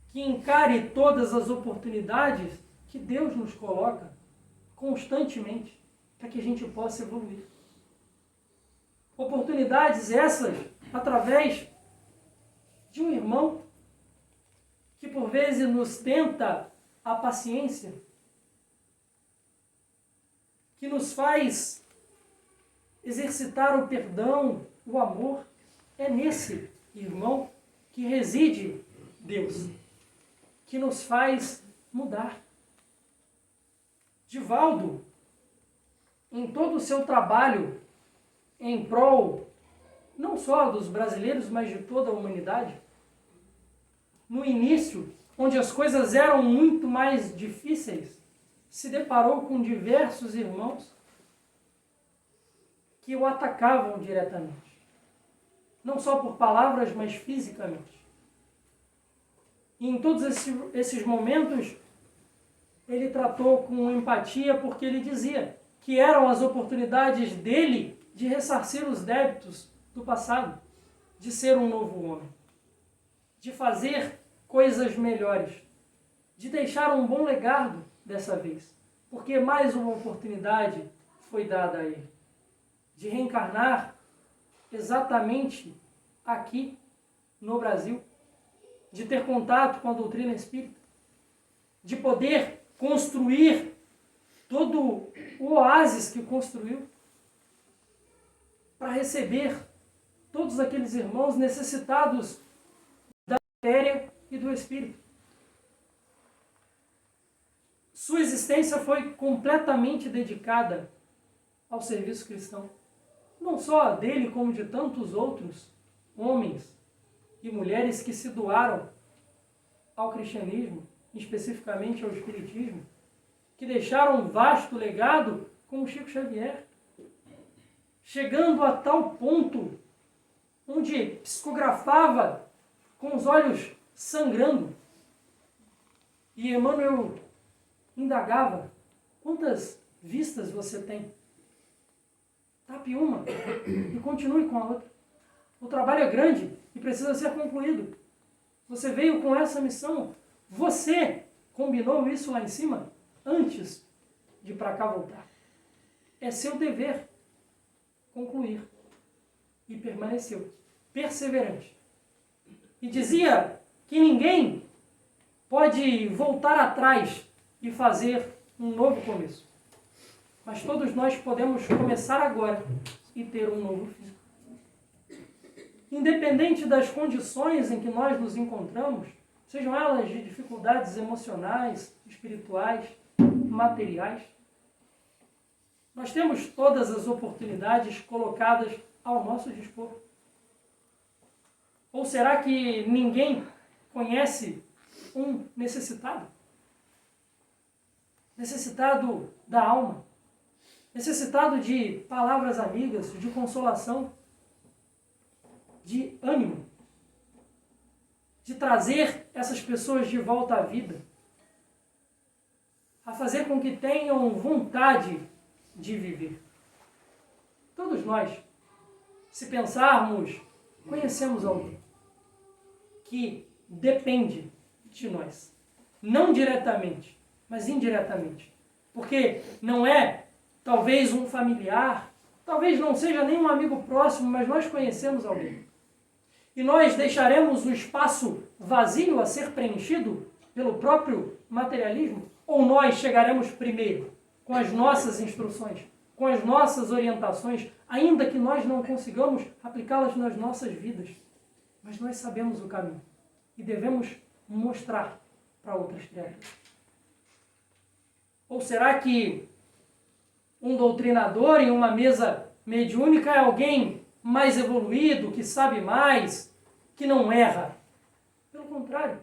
Que encare todas as oportunidades que Deus nos coloca constantemente para que a gente possa evoluir. Oportunidades essas através de um irmão que por vezes nos tenta a paciência, que nos faz exercitar o perdão, o amor. É nesse irmão que reside Deus, que nos faz mudar. Divaldo, em todo o seu trabalho em prol, não só dos brasileiros, mas de toda a humanidade, no início, onde as coisas eram muito mais difíceis, se deparou com diversos irmãos que o atacavam diretamente. Não só por palavras, mas fisicamente. E em todos esses momentos, ele tratou com empatia, porque ele dizia que eram as oportunidades dele de ressarcir os débitos do passado, de ser um novo homem, de fazer coisas melhores, de deixar um bom legado dessa vez, porque mais uma oportunidade foi dada a ele, de reencarnar exatamente aqui no Brasil, de ter contato com a doutrina espírita, de poder construir todo o oásis que construiu para receber todos aqueles irmãos necessitados da matéria e do espírito. Sua existência foi completamente dedicada ao serviço cristão. Não só dele, como de tantos outros homens e mulheres que se doaram ao cristianismo, especificamente ao espiritismo, que deixaram um vasto legado, como Chico Xavier, chegando a tal ponto onde psicografava com os olhos sangrando. E Emmanuel indagava: quantas vistas você tem? Tape uma e continue com a outra. O trabalho é grande e precisa ser concluído. Você veio com essa missão. Você combinou isso lá em cima antes de para cá voltar. É seu dever concluir. E permaneceu perseverante. E dizia que ninguém pode voltar atrás e fazer um novo começo. Mas todos nós podemos começar agora e ter um novo fim. Independente das condições em que nós nos encontramos, sejam elas de dificuldades emocionais, espirituais, materiais, nós temos todas as oportunidades colocadas ao nosso dispor. Ou será que ninguém conhece um necessitado? Necessitado da alma, necessitado de palavras amigas, de consolação, de ânimo, de trazer essas pessoas de volta à vida, a fazer com que tenham vontade de viver. Todos nós, se pensarmos, conhecemos alguém que depende de nós. Não diretamente, mas indiretamente. Porque não é, talvez, um familiar, talvez não seja nem um amigo próximo, mas nós conhecemos alguém. E nós deixaremos o espaço vazio a ser preenchido pelo próprio materialismo? Ou nós chegaremos primeiro com as nossas instruções, com as nossas orientações, ainda que nós não consigamos aplicá-las nas nossas vidas? Mas nós sabemos o caminho e devemos mostrar para outras criaturas. Ou será que um doutrinador em uma mesa mediúnica é alguém mais evoluído, que sabe mais, que não erra? Pelo contrário,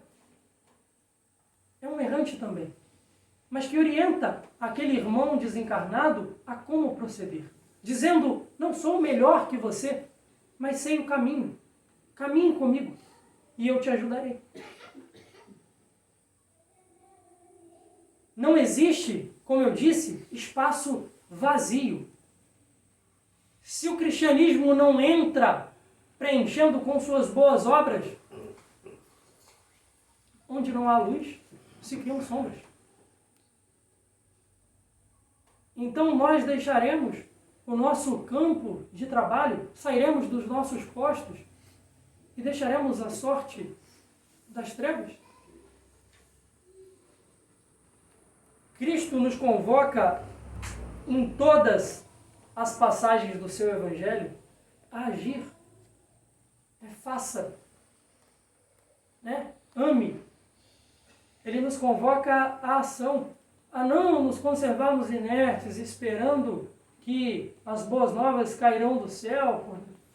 é um errante também, mas que orienta aquele irmão desencarnado a como proceder, dizendo: não sou melhor que você, mas sei o caminho. Caminhe comigo e eu te ajudarei. Não existe, como eu disse, espaço vazio. Se o cristianismo não entra preenchendo com suas boas obras, onde não há luz, se criam sombras. Então nós deixaremos o nosso campo de trabalho, sairemos dos nossos postos e deixaremos a sorte das trevas. Cristo nos convoca em todas as passagens do seu Evangelho a agir. Faça. Ame. Ele nos convoca à ação, a não nos conservarmos inertes, esperando que as boas novas cairão do céu,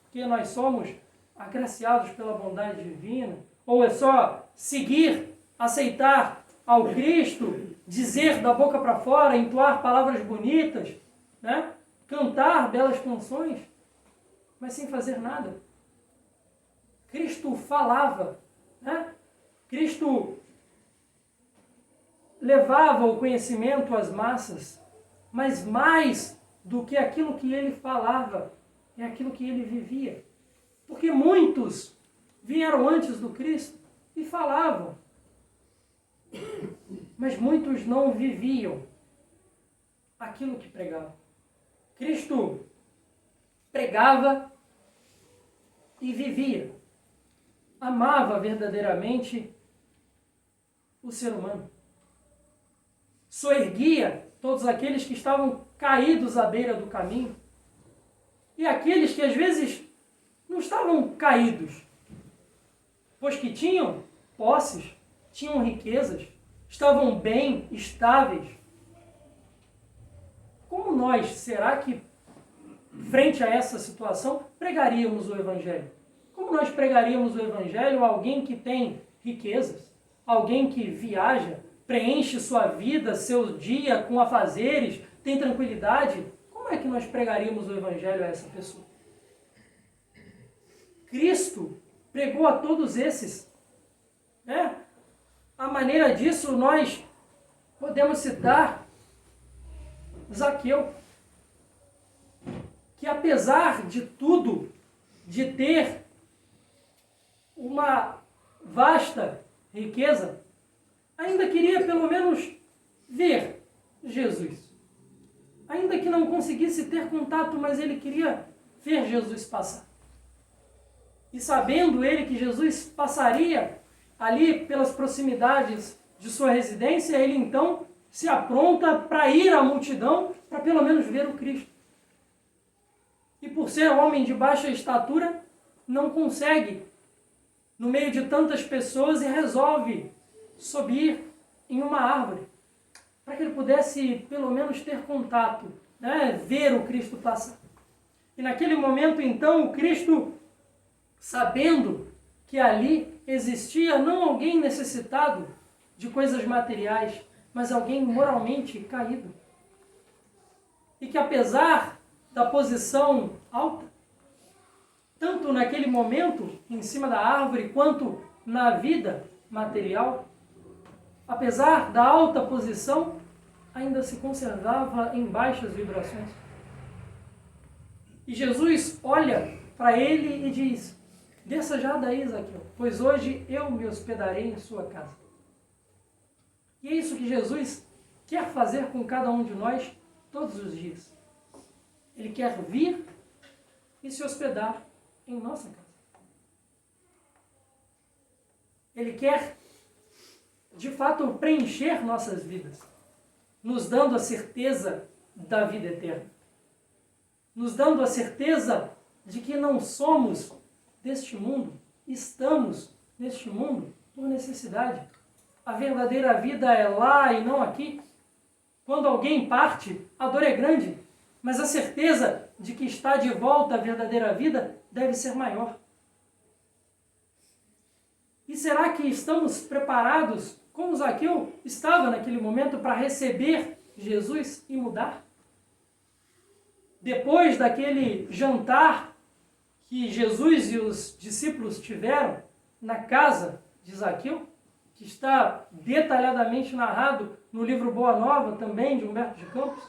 porque nós somos agraciados pela bondade divina, ou é só seguir, aceitar ao Cristo, dizer da boca para fora, entoar palavras bonitas, cantar belas canções, mas sem fazer nada. Cristo falava, Cristo levava o conhecimento às massas, mas mais do que aquilo que ele falava, é aquilo que ele vivia. Porque muitos vieram antes do Cristo e falavam, mas muitos não viviam aquilo que pregavam. Cristo pregava e vivia. Amava verdadeiramente o ser humano. Soerguia todos aqueles que estavam caídos à beira do caminho. E aqueles que às vezes não estavam caídos, pois que tinham posses, tinham riquezas, estavam bem, estáveis. Como nós, será que, frente a essa situação, pregaríamos o Evangelho? Como nós pregaríamos o Evangelho a alguém que tem riquezas, alguém que viaja, preenche sua vida, seu dia com afazeres, tem tranquilidade? Como é que nós pregaríamos o Evangelho a essa pessoa? Cristo pregou a todos esses. A maneira disso, nós podemos citar Zaqueu, que apesar de tudo, de ter uma vasta riqueza, ainda queria pelo menos ver Jesus. Ainda que não conseguisse ter contato, mas ele queria ver Jesus passar. E sabendo ele que Jesus passaria ali pelas proximidades de sua residência, ele então se apronta para ir à multidão, para pelo menos ver o Cristo. E por ser homem de baixa estatura, não consegue, no meio de tantas pessoas, e resolve subir em uma árvore, para que ele pudesse pelo menos ter contato, ver o Cristo passar. E naquele momento, então, o Cristo, sabendo que ali existia não alguém necessitado de coisas materiais, mas alguém moralmente caído. E que apesar da posição alta, tanto naquele momento, em cima da árvore, quanto na vida material, apesar da alta posição, ainda se conservava em baixas vibrações. E Jesus olha para ele e diz: Desça já daí, Zaqueu, pois hoje eu me hospedarei em sua casa. E é isso que Jesus quer fazer com cada um de nós todos os dias. Ele quer vir e se hospedar em nossa casa. Ele quer, de fato, preencher nossas vidas, nos dando a certeza da vida eterna, nos dando a certeza de que não somos deste mundo, estamos neste mundo por necessidade. A verdadeira vida é lá e não aqui. Quando alguém parte, a dor é grande, mas a certeza de que está de volta à verdadeira vida deve ser maior. E será que estamos preparados, como Zaqueu estava naquele momento, para receber Jesus e mudar? Depois daquele jantar que Jesus e os discípulos tiveram na casa de Zaqueu, que está detalhadamente narrado no livro Boa Nova, também de Humberto de Campos,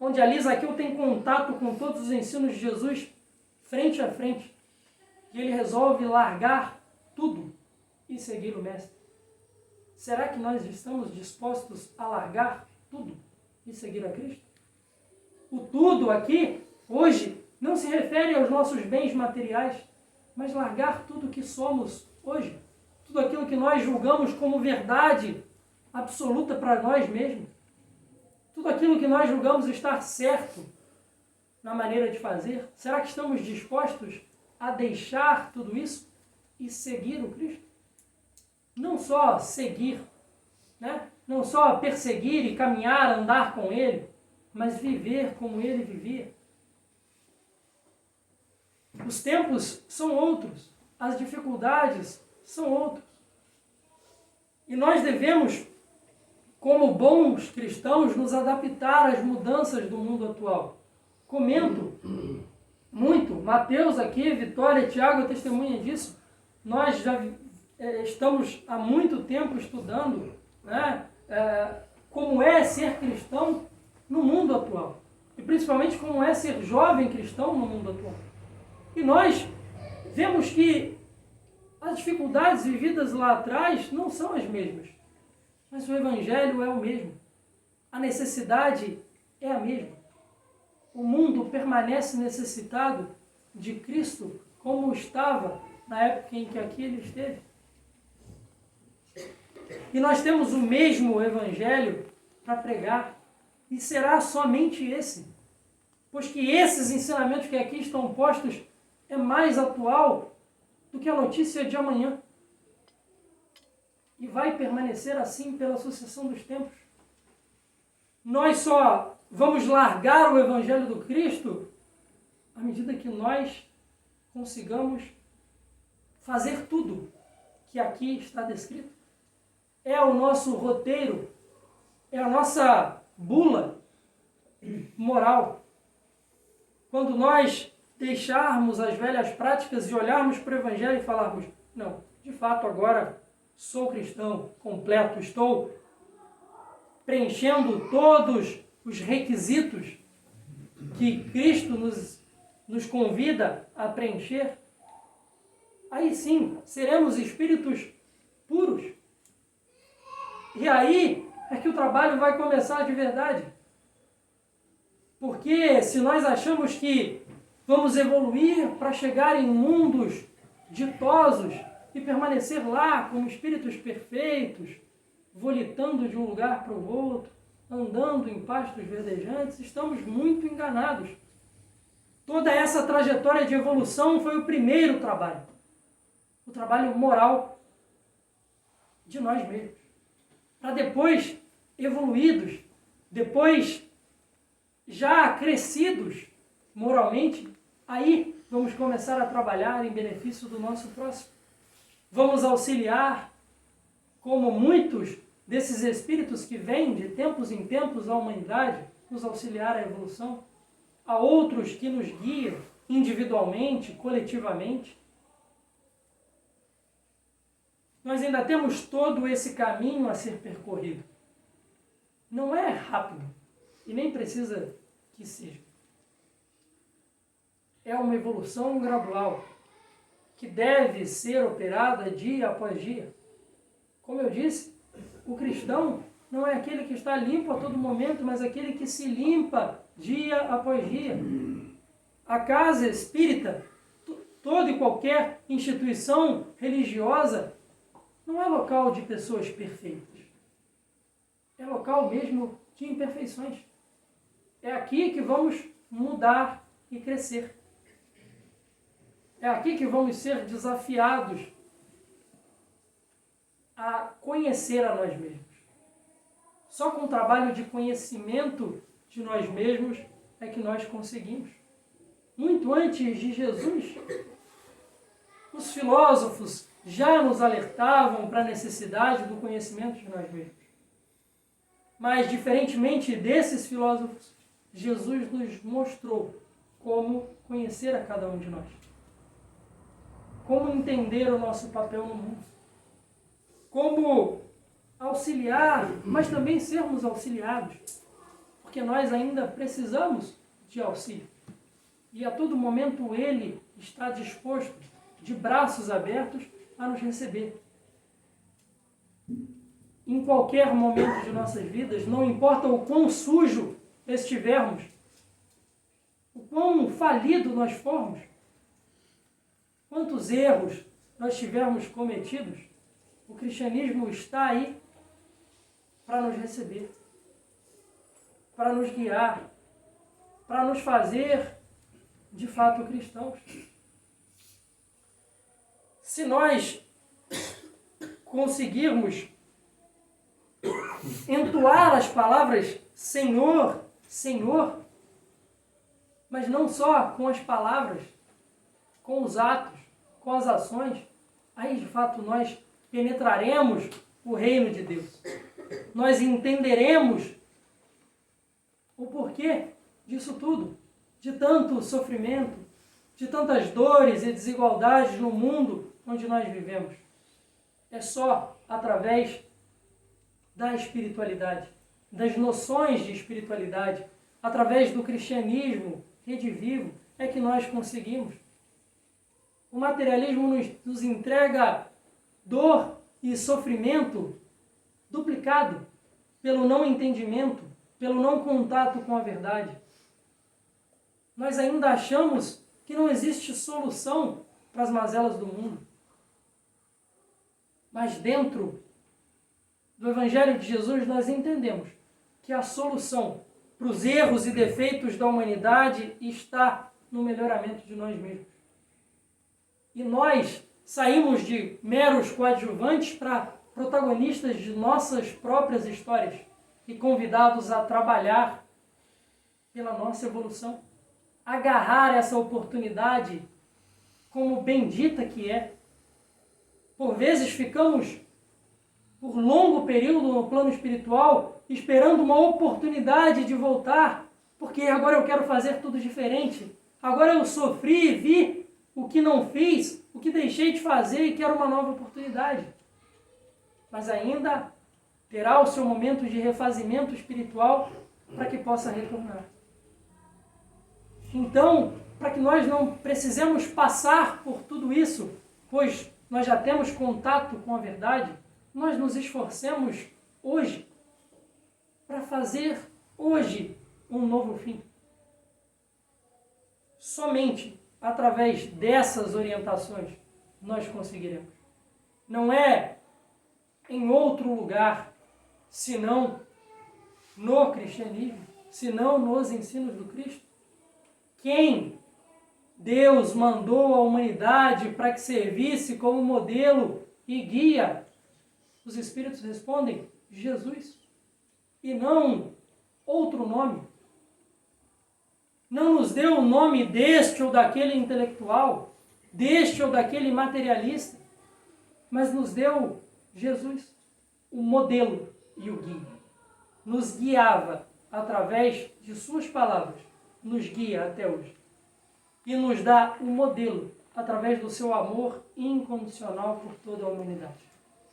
onde ali Zaqueu tem contato com todos os ensinos de Jesus frente a frente, e ele resolve largar tudo e seguir o Mestre. Será que nós estamos dispostos a largar tudo e seguir a Cristo? O tudo aqui, hoje, não se refere aos nossos bens materiais, mas largar tudo que somos hoje, tudo aquilo que nós julgamos como verdade absoluta para nós mesmos, tudo aquilo que nós julgamos estar certo na maneira de fazer. Será que estamos dispostos a deixar tudo isso e seguir o Cristo? Não só seguir, né? Não só perseguir e caminhar, andar com Ele, mas viver como Ele vivia. Os tempos são outros, as dificuldades são outras. E nós devemos, como bons cristãos, nos adaptar às mudanças do mundo atual. Comento muito, Mateus aqui, Vitória, Tiago, é testemunha disso. Nós já estamos há muito tempo estudando, né, como é ser cristão no mundo atual. E principalmente como é ser jovem cristão no mundo atual. E nós vemos que as dificuldades vividas lá atrás não são as mesmas. Mas o Evangelho é o mesmo. A necessidade é a mesma. O mundo permanece necessitado de Cristo como estava na época em que aqui ele esteve. E nós temos o mesmo Evangelho para pregar. E será somente esse. Pois que esses ensinamentos que aqui estão postos é mais atual do que a notícia de amanhã. E vai permanecer assim pela sucessão dos tempos. Nós só vamos largar o Evangelho do Cristo à medida que nós consigamos fazer tudo que aqui está descrito. É o nosso roteiro, é a nossa bula moral. Quando nós deixarmos as velhas práticas e olharmos para o Evangelho e falarmos, não, de fato agora sou cristão completo, estou preenchendo todos os requisitos que Cristo nos convida a preencher, aí sim seremos espíritos puros. E aí é que o trabalho vai começar de verdade. Porque se nós achamos que vamos evoluir para chegar em mundos ditosos e permanecer lá como espíritos perfeitos, volitando de um lugar para o outro, andando em pastos verdejantes, estamos muito enganados. Toda essa trajetória de evolução foi o primeiro trabalho. O trabalho moral de nós mesmos. Para depois, evoluídos, depois já crescidos moralmente, aí vamos começar a trabalhar em benefício do nosso próximo. Vamos auxiliar, como muitos desses espíritos que vêm de tempos em tempos à humanidade, nos auxiliar à evolução. Há outros que nos guiam individualmente, coletivamente. Nós ainda temos todo esse caminho a ser percorrido. Não é rápido e nem precisa que seja. É uma evolução gradual. que deve ser operada dia após dia. Como eu disse, o cristão não é aquele que está limpo a todo momento, mas aquele que se limpa dia após dia. A casa espírita, toda e qualquer instituição religiosa, não é local de pessoas perfeitas. É local mesmo de imperfeições. É aqui que vamos mudar e crescer. É aqui que vamos ser desafiados a conhecer a nós mesmos. Só com o trabalho de conhecimento de nós mesmos é que nós conseguimos. Muito antes de Jesus, os filósofos já nos alertavam para a necessidade do conhecimento de nós mesmos. Mas, diferentemente desses filósofos, Jesus nos mostrou como conhecer a cada um de nós. Como entender o nosso papel no mundo. Como auxiliar, mas também sermos auxiliados. Porque nós ainda precisamos de auxílio. E a todo momento Ele está disposto, de braços abertos, a nos receber. Em qualquer momento de nossas vidas, não importa o quão sujo estivermos, o quão falido nós formos, quantos erros nós tivermos cometidos, o cristianismo está aí para nos receber, para nos guiar, para nos fazer, de fato, cristãos. Se nós conseguirmos entoar as palavras Senhor, Senhor, mas não só com as palavras, com os atos, com as ações, aí de fato nós penetraremos o reino de Deus. Nós entenderemos o porquê disso tudo, de tanto sofrimento, de tantas dores e desigualdades no mundo onde nós vivemos. É só através da espiritualidade, das noções de espiritualidade, através do cristianismo redivivo, é que nós conseguimos. O materialismo nos entrega dor e sofrimento duplicado pelo não entendimento, pelo não contato com a verdade. Nós ainda achamos que não existe solução para as mazelas do mundo. Mas dentro do Evangelho de Jesus nós entendemos que a solução para os erros e defeitos da humanidade está no melhoramento de nós mesmos. E nós saímos de meros coadjuvantes para protagonistas de nossas próprias histórias e convidados a trabalhar pela nossa evolução. Agarrar essa oportunidade como bendita que é. Por vezes ficamos por longo período no plano espiritual esperando uma oportunidade de voltar, porque agora eu quero fazer tudo diferente. Agora eu sofri, vi o que não fiz, o que deixei de fazer e quero uma nova oportunidade. Mas ainda terá o seu momento de refazimento espiritual para que possa retornar. Então, para que nós não precisemos passar por tudo isso, pois nós já temos contato com a verdade, nós nos esforcemos hoje para fazer hoje um novo fim. Somente através dessas orientações nós conseguiremos. Não é em outro lugar, senão no cristianismo, senão nos ensinos do Cristo. Quem Deus mandou a humanidade para que servisse como modelo e guia? Os Espíritos respondem, Jesus. E não outro nome. Não nos deu o nome deste ou daquele intelectual, deste ou daquele materialista, mas nos deu Jesus, o modelo e o guia. Nos guiava através de suas palavras, nos guia até hoje. E nos dá o modelo através do seu amor incondicional por toda a humanidade.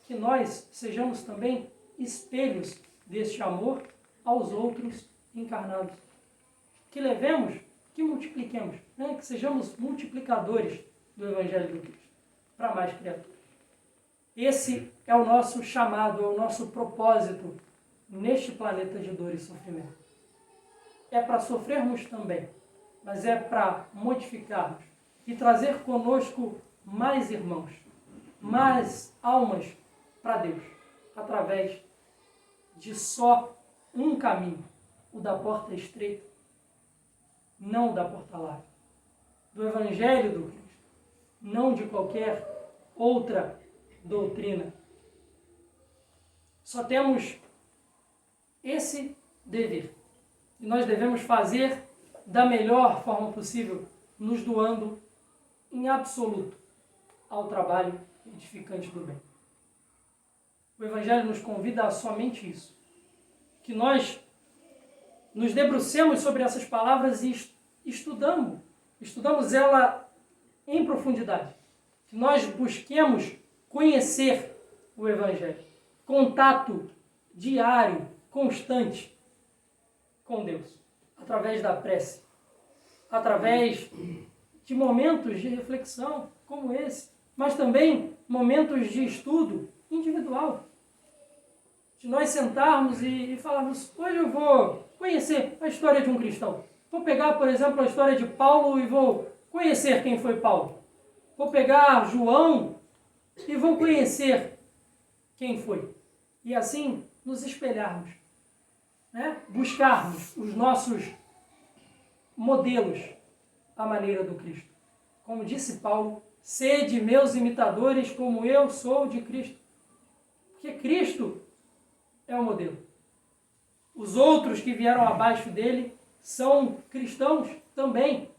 Que nós sejamos também espelhos deste amor aos outros encarnados. Que levemos, que multipliquemos, né? Que sejamos multiplicadores do Evangelho do Cristo. para mais criaturas. Esse é o nosso chamado, é o nosso propósito neste planeta de dor e sofrimento. É para sofrermos também, mas é para modificarmos e trazer conosco mais irmãos, mais almas para Deus, através de só um caminho, o da porta estreita, não o da porta larga, do Evangelho do Cristo, não de qualquer outra doutrina. Só temos esse dever. E nós devemos fazer da melhor forma possível, nos doando em absoluto ao trabalho edificante do bem. O Evangelho nos convida a somente isso. Que nós nos debrucemos sobre essas palavras e estudamos ela em profundidade. Que nós busquemos conhecer o Evangelho. Contato diário, constante com Deus. Através da prece. Através de momentos de reflexão como esse. Mas também momentos de estudo individual. De nós sentarmos e falarmos, hoje eu vou conhecer a história de um cristão. Vou pegar, por exemplo, a história de Paulo e vou conhecer quem foi Paulo. Vou pegar João e vou conhecer quem foi. E assim nos espelharmos, né? Buscarmos os nossos modelos à maneira do Cristo. Como disse Paulo, sede meus imitadores como eu sou de Cristo. Porque Cristo é o modelo. Os outros que vieram abaixo dele são cristãos também,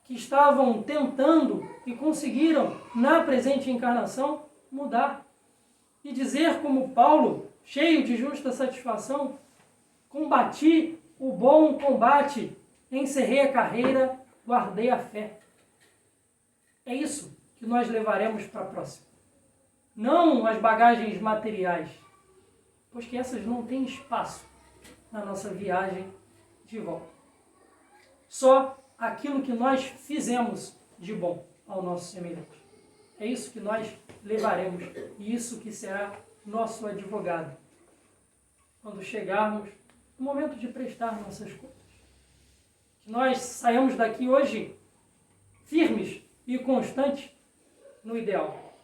que estavam tentando e conseguiram, na presente encarnação, mudar. E dizer como Paulo, cheio de justa satisfação, combati o bom combate, encerrei a carreira, guardei a fé. É isso que nós levaremos para a próxima. Não as bagagens materiais, pois que essas não têm espaço na nossa viagem de volta. Só aquilo que nós fizemos de bom ao nosso semelhante. É isso que nós levaremos e isso que será nosso advogado quando chegarmos no momento de prestar nossas contas. Que nós saiamos daqui hoje firmes e constantes no ideal.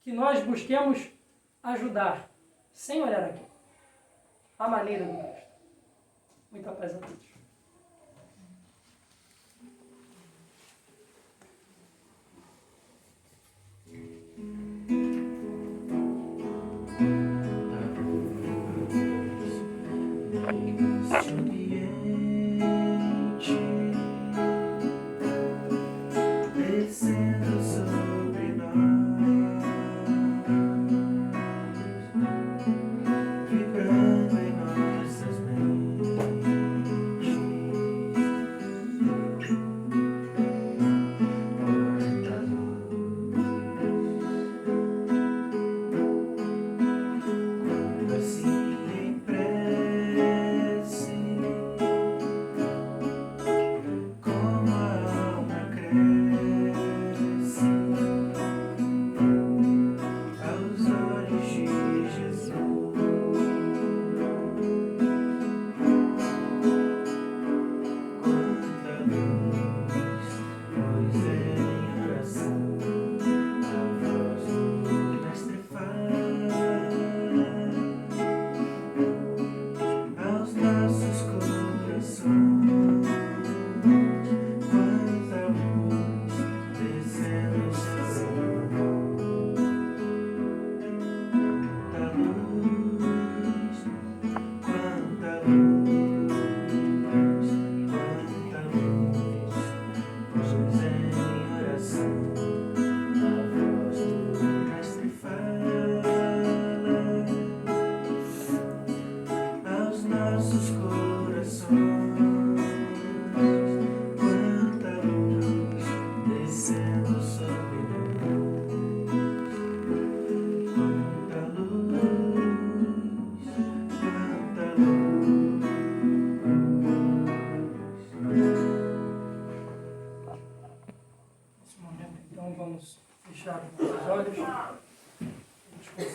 Que nós busquemos ajudar, sem olhar aqui, a maneira do Cristo. Muita paz a todos.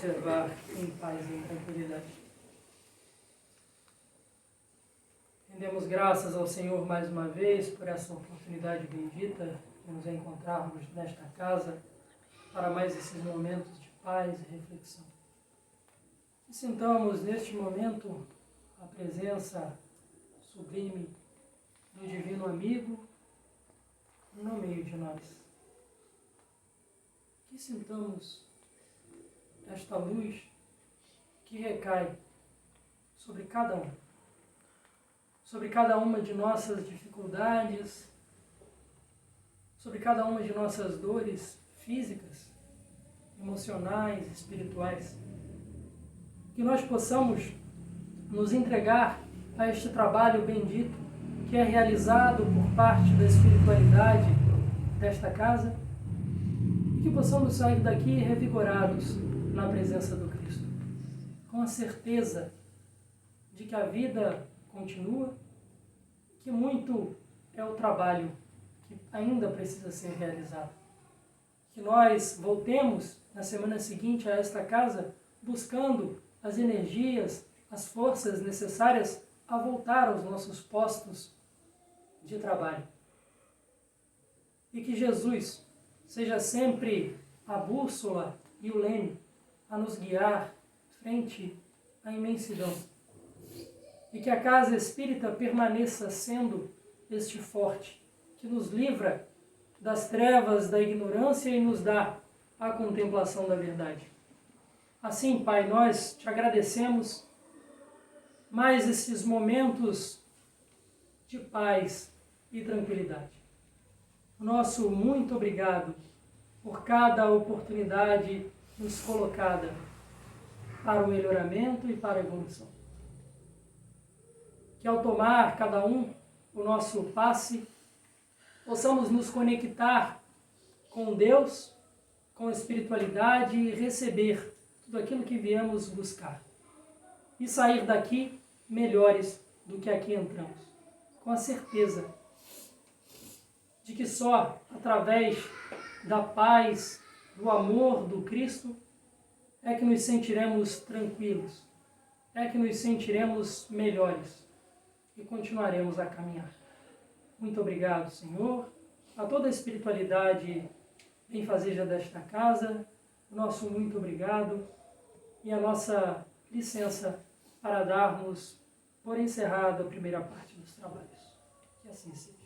preservar em paz e em tranquilidade. Rendemos graças ao Senhor mais uma vez por essa oportunidade bendita de nos encontrarmos nesta casa para mais esses momentos de paz e reflexão. E sintamos neste momento a presença sublime do Divino Amigo no meio de nós. Que sintamos esta luz que recai sobre cada uma de nossas dificuldades, sobre cada uma de nossas dores físicas, emocionais, espirituais. Que nós possamos nos entregar a este trabalho bendito que é realizado por parte da espiritualidade desta casa e que possamos sair daqui revigorados na presença do Cristo, com a certeza de que a vida continua, que muito é o trabalho que ainda precisa ser realizado. Que nós voltemos na semana seguinte a esta casa buscando as energias, as forças necessárias a voltar aos nossos postos de trabalho. E que Jesus seja sempre a bússola e o leme a nos guiar frente à imensidão. E que a casa espírita permaneça sendo este forte que nos livra das trevas da ignorância e nos dá a contemplação da verdade. Assim, Pai, nós te agradecemos mais esses momentos de paz e tranquilidade. Nosso muito obrigado por cada oportunidade nos colocada para o melhoramento e para a evolução. Que ao tomar cada um o nosso passe, possamos nos conectar com Deus, com a espiritualidade e receber tudo aquilo que viemos buscar. E sair daqui melhores do que aqui entramos, com a certeza de que só através da paz, do amor do Cristo, é que nos sentiremos tranquilos, é que nos sentiremos melhores e continuaremos a caminhar. Muito obrigado, Senhor, a toda a espiritualidade benfazeja desta casa, o nosso muito obrigado e a nossa licença para darmos por encerrada a primeira parte dos trabalhos. Que assim seja.